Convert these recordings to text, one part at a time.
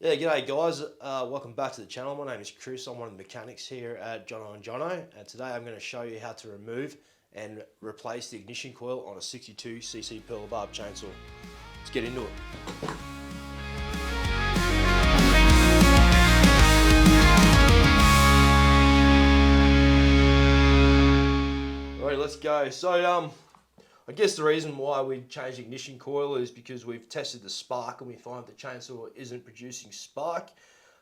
Yeah, g'day guys. Welcome back to the channel. My name is Chris. I'm one of the mechanics here at Jono and Jono, and today I'm going to show you how to remove and replace the ignition coil on a 62cc Perla Barb chainsaw. Let's get into it. Alright, let's go. So I guess the reason why we changed the ignition coil is because we've tested the spark and we find the chainsaw isn't producing spark.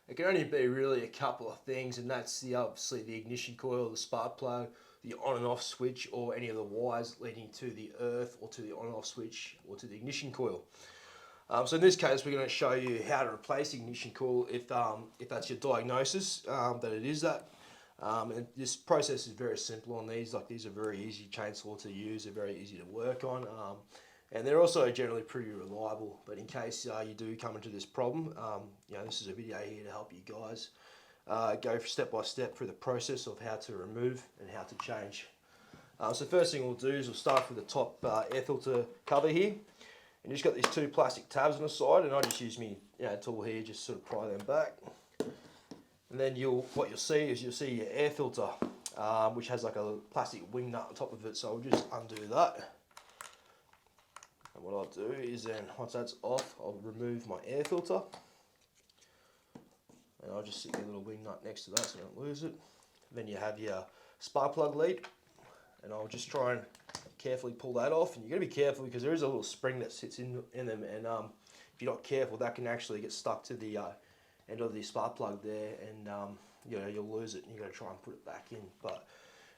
It can only be really a couple of things, and that's obviously the ignition coil, the spark plug, the on and off switch, or any of the wires leading to the earth or to the on and off switch or to the ignition coil. So in this case, we're going to show you how to replace the ignition coil if that's your diagnosis, that it is that. And this process is very simple on these. Like, these are very easy chainsaw to use. They're very easy to work on, and they're also generally pretty reliable. But in case you do come into this problem, this is a video here to help you guys go step by step through the process of how to remove and how to change. So first thing we'll do is we'll start with the top air filter cover here, and you've just got these two plastic tabs on the side, and I just use my tool here, just sort of pry them back. And then what you'll see is your air filter, which has like a plastic wing nut on top of it. So I'll just undo that. And what I'll do is then, once that's off, I'll remove my air filter. And I'll just stick the little wing nut next to that so I don't lose it. Then you have your spark plug lead. And I'll just try and carefully pull that off. And you've got to be careful because there is a little spring that sits in them. And if you're not careful, that can actually get stuck to the end of the spark plug there, and you'll lose it, and you've got to try and put it back in. But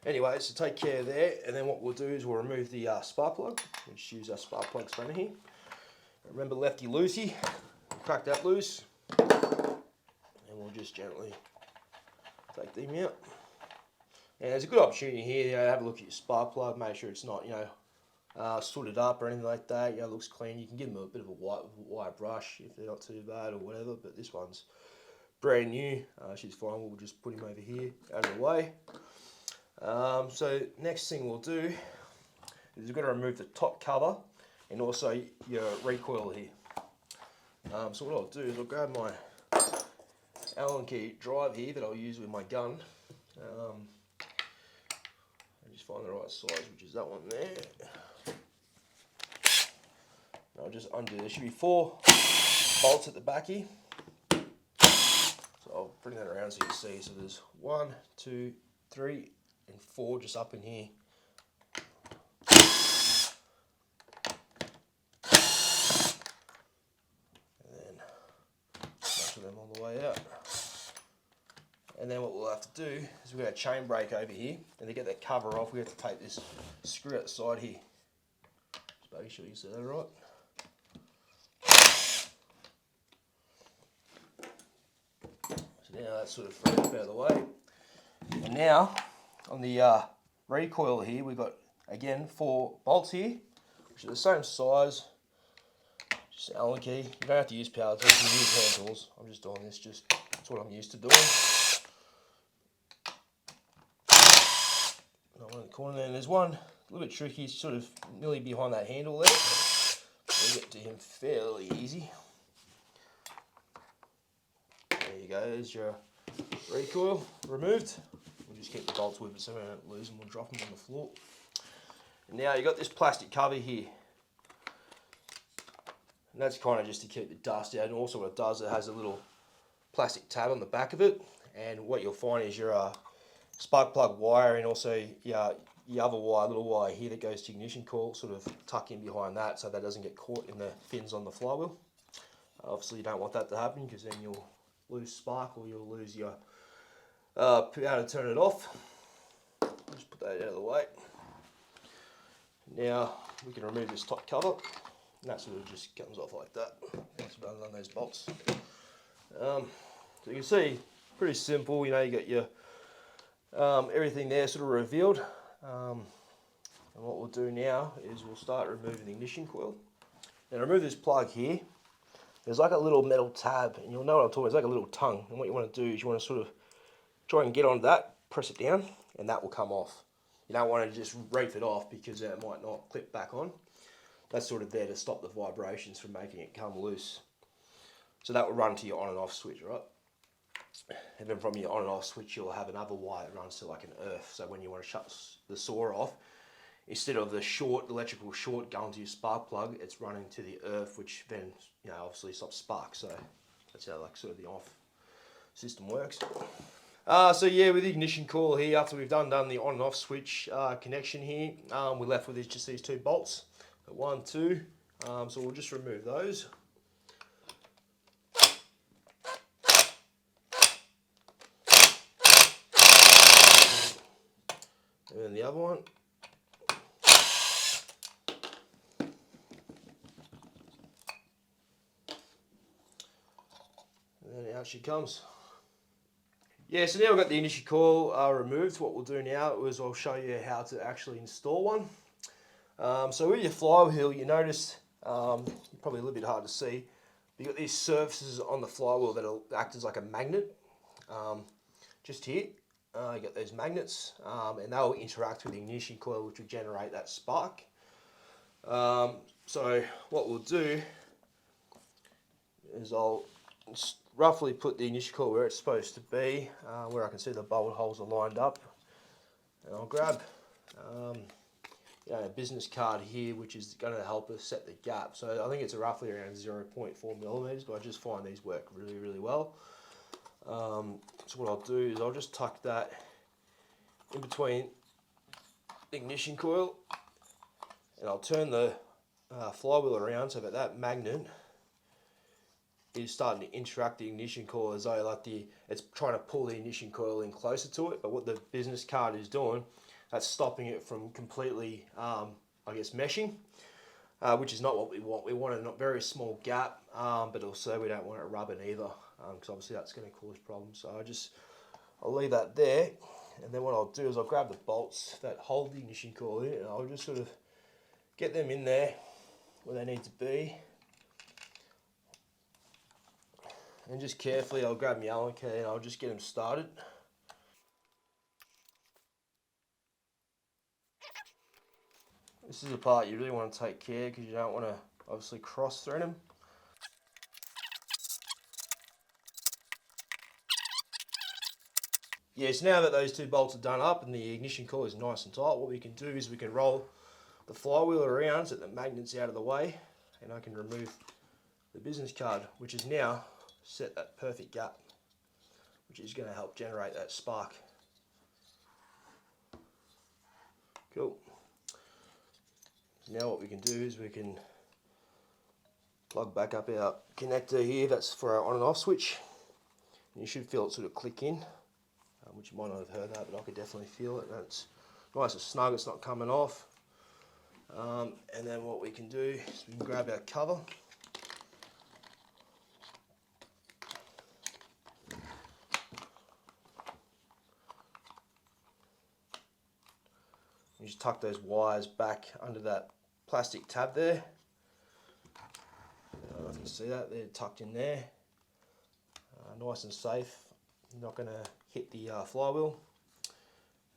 anyway, so take care there, and then what we'll do is we'll remove the spark plug. We'll just use our spark plug spanner here. Remember, lefty loosey, crack that loose, and we'll just gently take them out. And there's a good opportunity here, have a look at your spark plug, make sure it's not sooted up or anything like that. It looks clean. You can give them a bit of a wire brush if they're not too bad or whatever, but this one's brand new. She's fine. We'll just put him over here out of the way. So next thing we'll do is we're going to remove the top cover and also your recoil here. So what I'll do is I'll grab my Allen key drive here that I'll use with my gun. Just find the right size, which is that one there. I'll just undo. There should be 4 bolts at the back here. So I'll bring that around so you can see. So there's 1, 2, 3, and 4 just up in here. And then most of them all the way out. And then what we'll have to do is we've got a chain brake over here, and to get that cover off we have to take this screw out the side here. Just making sure you see that right. So now that's sort of freed up out of the way. And now on the recoil here we've got again 4 bolts here, which are the same size, just Allen key. You don't have to use power tools, you can use hand tools. I'm just doing this, that's what I'm used to doing. One in the corner there, and there's one a little bit tricky, sort of nearly behind that handle there. We'll get to him fairly easy. There you go, there's your recoil removed. We'll just keep the bolts with it so we don't lose them, we'll drop them on the floor. And now you've got this plastic cover here. And that's kind of just to keep the dust out, and also what it does, it has a little plastic tab on the back of it, and what you'll find is your spark plug wire and also your other wire, little wire here that goes to ignition coil, sort of tuck in behind that so that doesn't get caught in the fins on the flywheel. Obviously you don't want that to happen because then you'll lose spark or you'll lose your power to turn it off. Just put that out of the way. Now we can remove this top cover, and that sort of just comes off like that. Once we've undone those bolts. So you can see, pretty simple. You got your everything there sort of revealed, and what we'll do now is we'll start removing the ignition coil. Now remove this plug here. There's like a little metal tab, and you'll know what I'm talking about. It's like a little tongue, and what you want to do is you want to sort of try and get on that, press it down, and that will come off. You don't want to just reef it off because it might not clip back on. That's sort of there to stop the vibrations from making it come loose. So that will run to your on and off switch, right? And then from your on and off switch, you'll have another wire that runs to like an earth. So when you want to shut the saw off, instead of the electrical short going to your spark plug, it's running to the earth, which then, you know, obviously stops spark. So that's how like sort of the off system works. So yeah, with the ignition coil here, after we've done the on and off switch connection here, we're left with just these 2 bolts, 1, 2. So we'll just remove those. And then the other one. And then out she comes. Yeah, so now we've got the ignition coil removed. What we'll do now is I'll show you how to actually install one. So with your flywheel, you notice, probably a little bit hard to see, you've got these surfaces on the flywheel that'll act as like a magnet. Just here, you got those magnets, and they'll interact with the ignition coil, which will generate that spark. So what we'll do is I'll roughly put the ignition coil where it's supposed to be, where I can see the bolt holes are lined up, and I'll grab a business card here, which is going to help us set the gap. So I think it's roughly around 0.4 millimeters, but I just find these work really, really well. So what I'll do is I'll just tuck that in between the ignition coil, and I'll turn the flywheel around so that magnet is starting to interact the ignition coil as though like it's trying to pull the ignition coil in closer to it. But what the business card is doing, that's stopping it from completely, I guess, meshing, which is not what we want. We want a very small gap, but also we don't want it rubbing either, because obviously that's going to cause problems. So I'll leave that there, and then what I'll do is I'll grab the bolts that hold the ignition coil in, and I'll just sort of get them in there where they need to be. And just carefully, I'll grab my Allen key and I'll just get them started. This is the part you really want to take care, because you don't want to obviously cross thread them. Yes, now that those 2 bolts are done up and the ignition coil is nice and tight, what we can do is we can roll the flywheel around so that the magnet's out of the way, and I can remove the business card, which is now set that perfect gap, which is going to help generate that spark. Cool. Now what we can do is we can plug back up our connector here, that's for our on and off switch. And you should feel it sort of click in, which you might not have heard that, but I could definitely feel it. That's nice and snug, it's not coming off. And then what we can do is we can grab our cover. You just tuck those wires back under that plastic tab there. I don't know if you can see that, they're tucked in there. Nice and safe, you're not going to hit the flywheel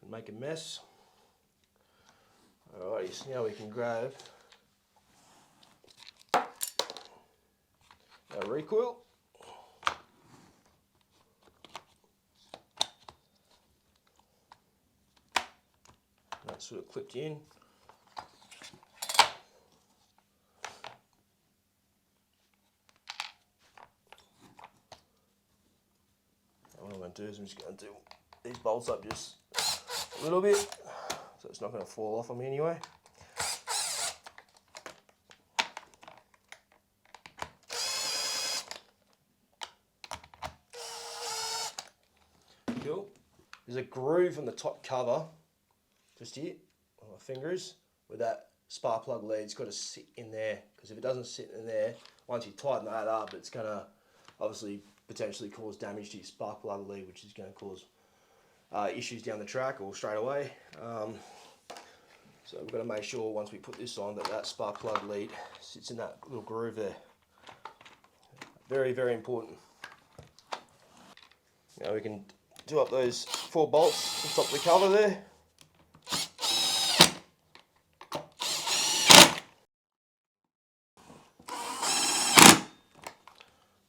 and make a mess. Alrighty, so now we can grab our recoil. That's sort of clipped in. What I'm going to do is I'm just going to do these bolts up just a little bit, so it's not going to fall off on me anyway. Cool. There's a groove on the top cover, just here, on my fingers, where that spark plug lead's got to sit in there, because if it doesn't sit in there, once you tighten that up, it's going to obviously potentially cause damage to your spark plug lead, which is going to cause issues down the track or straight away. So we've got to make sure once we put this on that spark plug lead sits in that little groove there. Very, very important. Now we can do up those 4 bolts to top the cover there.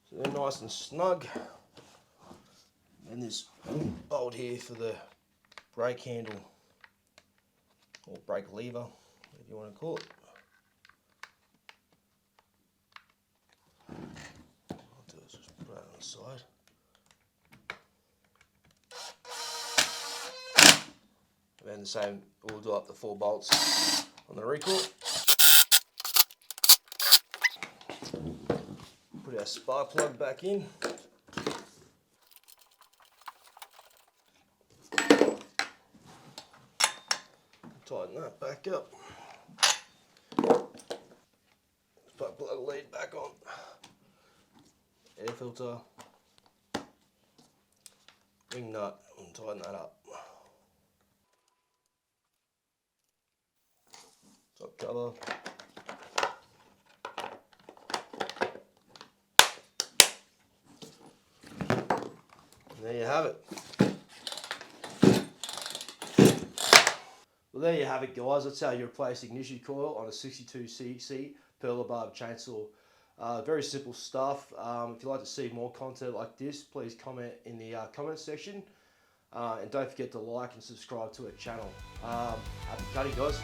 So they're nice and snug. And this bolt here for the brake handle, or brake lever, if you want to call it. What I'll do is just put that on the side. And the same, we'll do up the 4 bolts on the recoil. Put our spark plug back in. Tighten that back up. Spark plug lead back on. Air filter. Ring nut and tighten that up. Top cover. And there you have it. Well, there you have it, guys. That's how you replace ignition coil on a 62cc Perla Barb chainsaw. Very simple stuff. If you'd like to see more content like this, please comment in the comment section. And don't forget to like and subscribe to our channel. Happy cutting, guys.